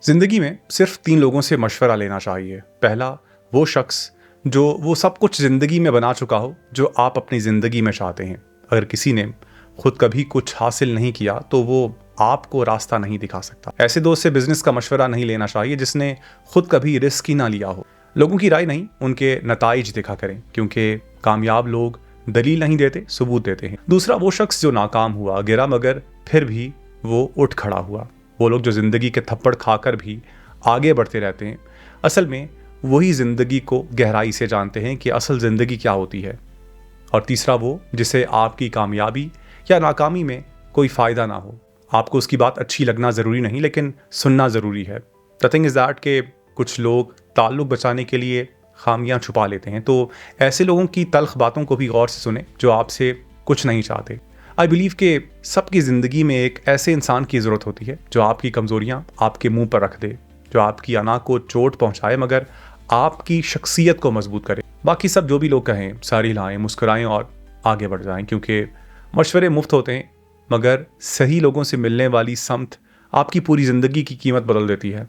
ज़िंदगी में सिर्फ 3 लोगों से मशवरा लेना चाहिए। पहला, वो शख्स जो वो सब कुछ ज़िंदगी में बना चुका हो जो आप अपनी ज़िंदगी में चाहते हैं। अगर किसी ने खुद कभी कुछ हासिल नहीं किया तो वो आपको रास्ता नहीं दिखा सकता। ऐसे दोस्त से बिजनेस का मशवरा नहीं लेना चाहिए जिसने खुद कभी रिस्क ही ना लिया हो। लोगों की राय नहीं, उनके नताइज देखा करें, क्योंकि कामयाब लोग दलील नहीं देते, सबूत देते हैं। दूसरा, वो शख्स जो नाकाम हुआ, गिरा, मगर फिर भी वो उठ खड़ा हुआ। वो लोग जो ज़िंदगी के थप्पड़ खाकर भी आगे बढ़ते रहते हैं, असल में वही ज़िंदगी को गहराई से जानते हैं कि असल ज़िंदगी क्या होती है। और तीसरा, वो जिसे आपकी कामयाबी या नाकामी में कोई फ़ायदा ना हो। आपको उसकी बात अच्छी लगना ज़रूरी नहीं, लेकिन सुनना ज़रूरी है। द थिंग इज़ दैट कि कुछ लोग ताल्लुक़ बचाने के लिए खामियां छुपा लेते हैं, तो ऐसे लोगों की तल्ख बातों को भी गौर से सुने जो आपसे कुछ नहीं चाहते। आई बिलीव कि सबकी ज़िंदगी में एक ऐसे इंसान की ज़रूरत होती है जो आपकी कमज़ोरियाँ आपके मुंह पर रख दे, जो आपकी अना को चोट पहुंचाए मगर आपकी शख्सियत को मजबूत करे। बाकी सब जो भी लोग कहें, सारी लाएं, मुस्कुराएं और आगे बढ़ जाएं, क्योंकि मशवरे मुफ्त होते हैं मगर सही लोगों से मिलने वाली समत आपकी पूरी ज़िंदगी की कीमत बदल देती है।